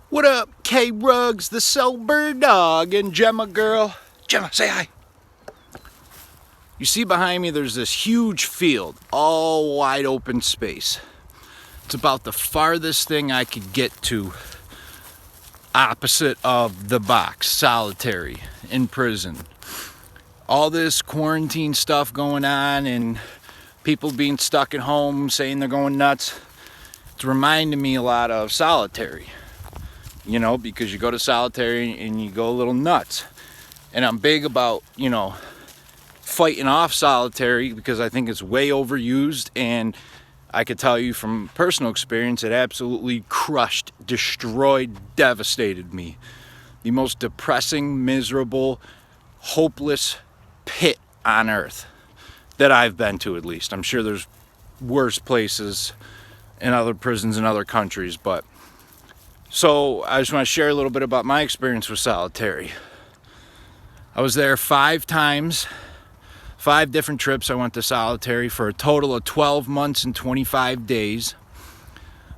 What up, K Rugs, the sober dog, and Gemma girl? Gemma, say hi. You see behind me, there's this huge field, all wide open space. It's about the farthest thing I could get to opposite of the box, solitary, in prison. All this quarantine stuff going on and people being stuck at home saying they're going nuts. It's reminding me a lot of solitary. You know, because you go to solitary and you go a little nuts. And I'm big about, fighting off solitary because I think it's way overused, and I could tell you from personal experience, it absolutely crushed, destroyed, devastated me. The most depressing, miserable, hopeless pit on earth that I've been to, at least. I'm sure there's worse places in other prisons in other countries, but so I just want to share a little bit about my experience with solitary. I was there 5 times, 5 different trips I went to solitary for a total of 12 months and 25 days.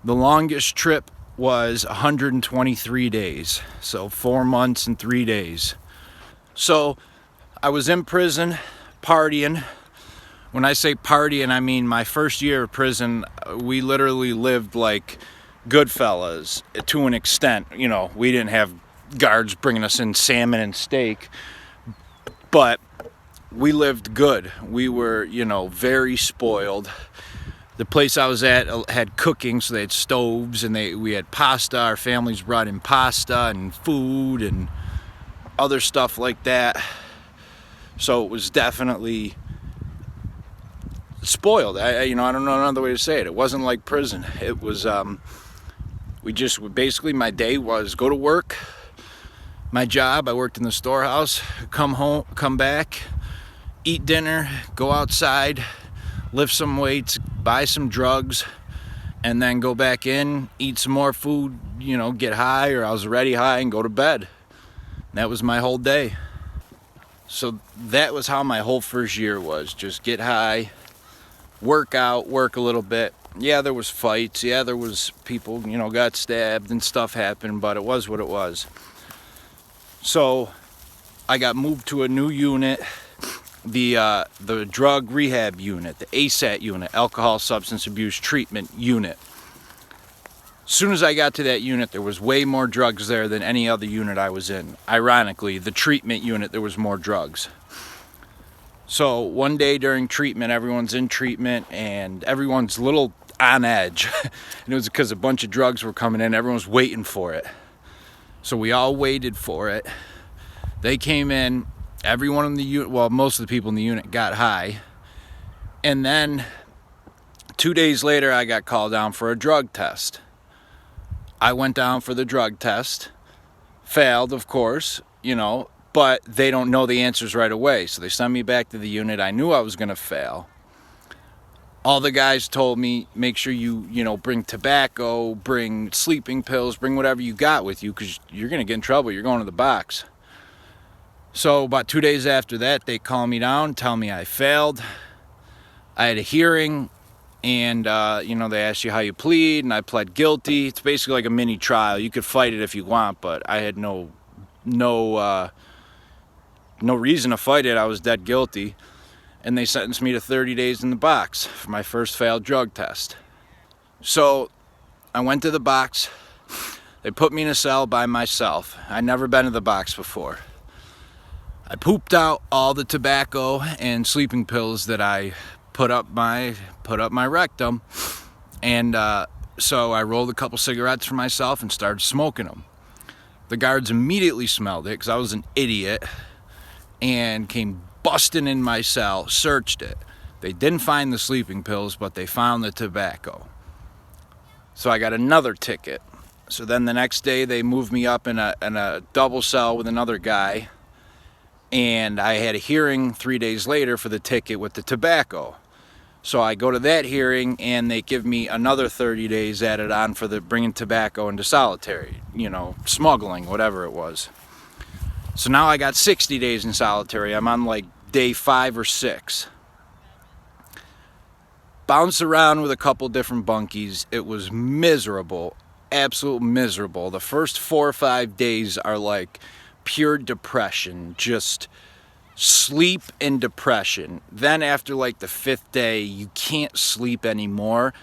The longest trip was 123 days, so 4 months and 3 days. So I was in prison partying. When I say partying, I mean my first year of prison, we literally lived like Goodfellas to an extent. We didn't have guards bringing us in salmon and steak, but we lived good. We were, very spoiled. The place I was at had cooking, so they had stoves, and we had pasta. Our families brought in pasta and food and other stuff like that. So it was definitely spoiled. I don't know another way to say it. It wasn't like prison. It was basically, my day was go to work. My job, I worked in the storehouse, come home, come back, eat dinner, go outside, lift some weights, buy some drugs, and then go back in, eat some more food, get high, or I was already high, and go to bed. And that was my whole day. So that was how my whole first year was. Just get high, work out, work a little bit. Yeah, there was fights. Yeah, there was people, got stabbed and stuff happened, but it was what it was. So I got moved to a new unit, the drug rehab unit, the ASAT unit, alcohol substance abuse treatment unit. As soon as I got to that unit, there was way more drugs there than any other unit I was in. Ironically, the treatment unit, there was more drugs. So one day during treatment, everyone's in treatment and everyone's a little on edge. And it was because a bunch of drugs were coming in. Everyone was waiting for it. So we all waited for it. They came in. Everyone in the unit, well, most of the people in the unit got high. And then 2 days later, I got called down for a drug test. I went down for the drug test. Failed, of course, but they don't know the answers right away. So they sent me back to the unit. I knew I was going to fail. All the guys told me, make sure you bring tobacco, bring sleeping pills, bring whatever you got with you, because you're going to get in trouble. You're going to the box. So about 2 days after that, they call me down, tell me I failed. I had a hearing, and, they asked you how you plead, and I pled guilty. It's basically like a mini trial. You could fight it if you want, but I had no reason to fight it. I was dead guilty. And they sentenced me to 30 days in the box for my first failed drug test. So I went to the box. They put me in a cell by myself. I'd never been to the box before. I pooped out all the tobacco and sleeping pills that I put up my rectum. And so I rolled a couple cigarettes for myself and started smoking them. The guards immediately smelled it because I was an idiot and came busting in my cell, searched it. They didn't find the sleeping pills, but they found the tobacco. So I got another ticket. So then the next day they moved me up in a double cell with another guy, and I had a hearing 3 days later for the ticket with the tobacco. So I go to that hearing and they give me another 30 days added on for the bringing tobacco into solitary, smuggling, whatever it was. So now I got 60 days in solitary. I'm on like day 5 or 6. Bounced around with a couple different bunkies. It was miserable. absolute miserable. The first 4 or 5 days are like pure depression, just sleep and depression. Then after like the 5th day, you can't sleep anymore.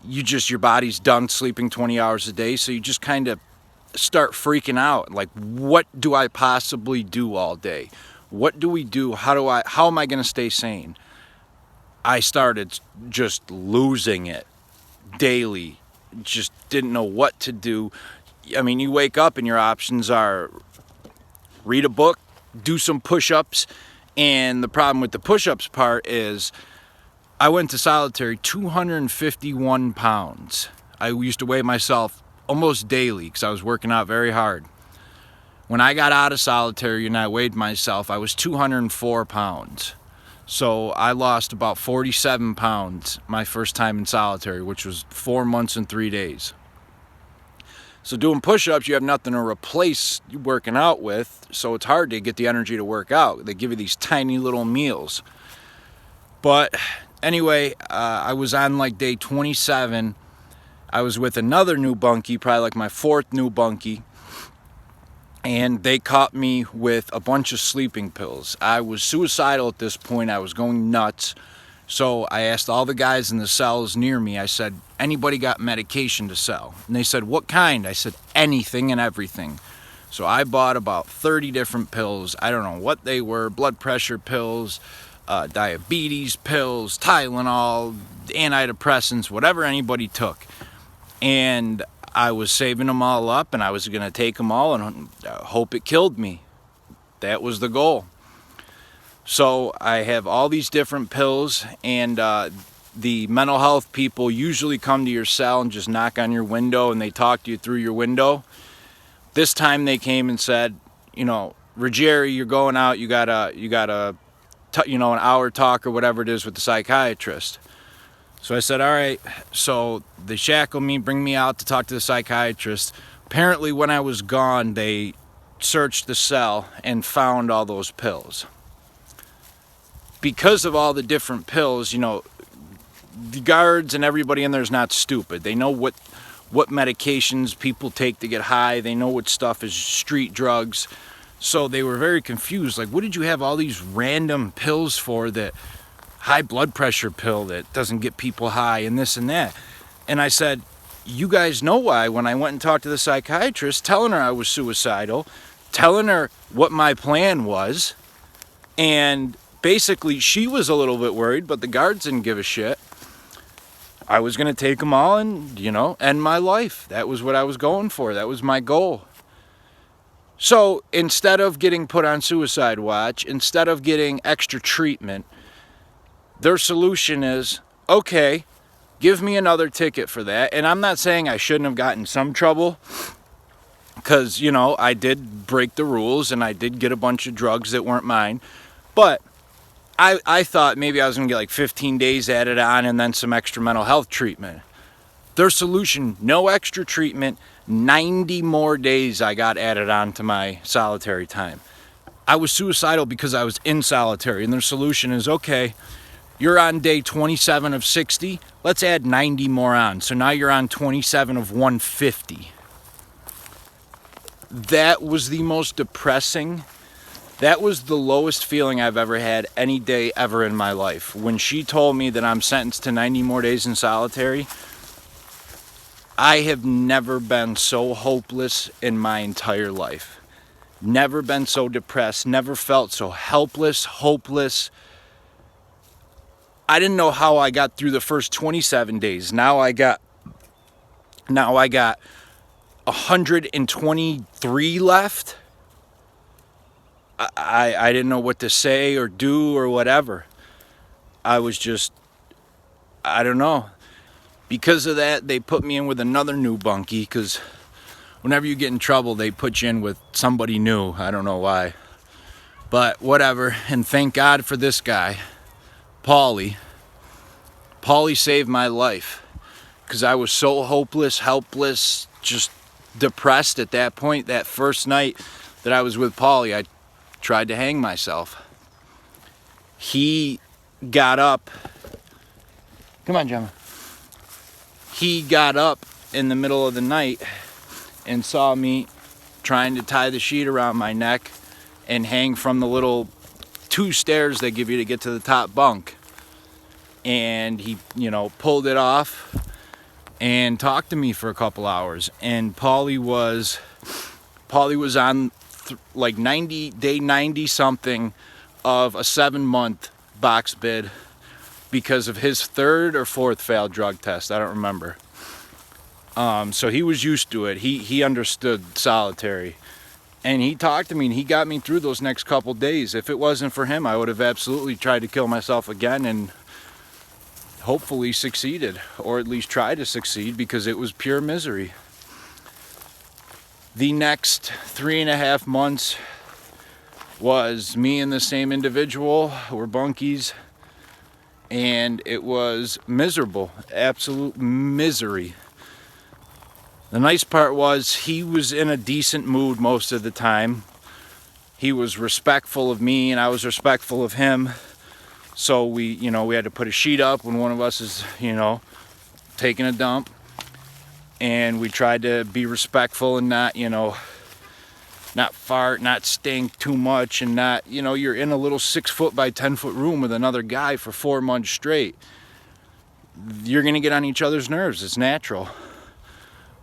Your body's done sleeping 20 hours a day, so you just kind of start freaking out. Like, what do I possibly do all day? What do we do? How am I going to stay sane? I started just losing it daily. Just didn't know what to do. I mean, you wake up and your options are read a book, do some push-ups, and the problem with the push-ups part is I went to solitary 251 pounds. I used to weigh myself almost daily because I was working out very hard. When I got out of solitary and I weighed myself, I was 204 pounds. So I lost about 47 pounds my first time in solitary, which was 4 months and 3 days. So doing push-ups, you have nothing to replace working out with, so it's hard to get the energy to work out. They give you these tiny little meals. But anyway, I was on like day 27. I was with another new bunkie, probably like my 4th new bunkie, and they caught me with a bunch of sleeping pills. I was suicidal at this point. I was going nuts. So I asked all the guys in the cells near me, I said, anybody got medication to sell? And they said, what kind? I said, anything and everything. So I bought about 30 different pills. I don't know what they were, blood pressure pills, diabetes pills, Tylenol, antidepressants, whatever anybody took. And I was saving them all up, and I was going to take them all and hope it killed me. That was the goal. So I have all these different pills, and the mental health people usually come to your cell and just knock on your window, and they talk to you through your window. This time they came and said, Ruggieri, you're going out. You got an hour talk or whatever it is with the psychiatrist. So I said, all right. So they shackle me, bring me out to talk to the psychiatrist. Apparently when I was gone, they searched the cell and found all those pills. Because of all the different pills, the guards and everybody in there is not stupid. They know what medications people take to get high. They know what stuff is street drugs. So they were very confused. Like, what did you have all these random pills for? That high blood pressure pill that doesn't get people high and this and that. And I said, you guys know why. When I went and talked to the psychiatrist, telling her I was suicidal, telling her what my plan was, and basically she was a little bit worried, but the guards didn't give a shit. I was going to take them all and, end my life. That was what I was going for. That was my goal. So instead of getting put on suicide watch, instead of getting extra treatment, their solution is, okay, give me another ticket for that. And I'm not saying I shouldn't have gotten some trouble, because, I did break the rules and I did get a bunch of drugs that weren't mine. But I thought maybe I was going to get like 15 days added on and then some extra mental health treatment. Their solution, no extra treatment, 90 more days I got added on to my solitary time. I was suicidal because I was in solitary, and their solution is, okay, you're on day 27 of 60, let's add 90 more on. So now you're on 27 of 150. That was the most depressing. That was the lowest feeling I've ever had any day ever in my life. When she told me that I'm sentenced to 90 more days in solitary, I have never been so hopeless in my entire life. Never been so depressed, never felt so helpless, hopeless. I didn't know how I got through the first 27 days. Now I got 123 left. I didn't know what to say or do or whatever. I was just, I don't know. Because of that, they put me in with another new bunkie, because whenever you get in trouble, they put you in with somebody new. I don't know why. But whatever. And thank God for this guy, Paulie. Paulie saved my life, because I was so hopeless, helpless, just depressed at that point. That first night that I was with Paulie, I tried to hang myself. He got up. Come on, Gemma. He got up in the middle of the night and saw me trying to tie the sheet around my neck and hang from the little 2 stairs they give you to get to the top bunk. And he, pulled it off and talked to me for a couple hours. And Paulie was on like day 90 something of a 7-month box bid because of his 3rd or 4th failed drug test. I don't remember. So he was used to it. He understood solitary. And he talked to me and he got me through those next couple days. If it wasn't for him, I would have absolutely tried to kill myself again and hopefully succeeded, or at least try to succeed, because it was pure misery. The next 3.5 months was me and the same individual. We're bunkies, and it was miserable, absolute misery. The nice part was he was in a decent mood most of the time. He was respectful of me and I was respectful of him. So we had to put a sheet up when one of us is, taking a dump. And we tried to be respectful and not, not fart, not stink too much, and not, you're in a little 6-foot by 10-foot room with another guy for 4 months straight. You're going to get on each other's nerves. It's natural.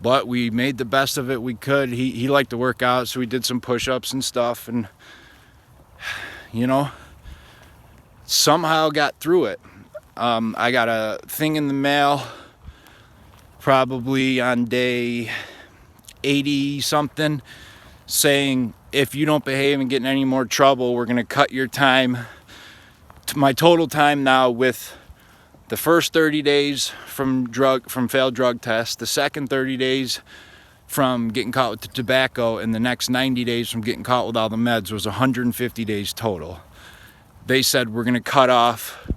But we made the best of it we could. He liked to work out, so we did some push-ups and stuff, and, somehow got through it. I got a thing in the mail probably on day 80 something saying, if you don't behave and get in any more trouble, we're going to cut your time to my total time now with the first 30 days from failed drug tests, the second 30 days from getting caught with the tobacco, and the next 90 days from getting caught with all the meds was 150 days total. They said we're going to cut off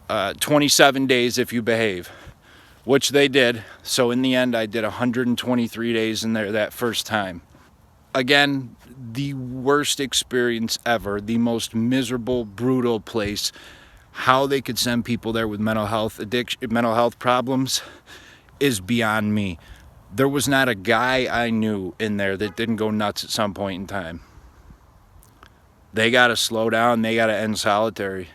27 days if you behave, which they did. So in the end, I did 123 days in there that first time. Again, the worst experience ever, the most miserable, brutal place. How they could send people there with mental health problems is beyond me. There was not a guy I knew in there that didn't go nuts at some point in time. They got to slow down. They got to end solitary.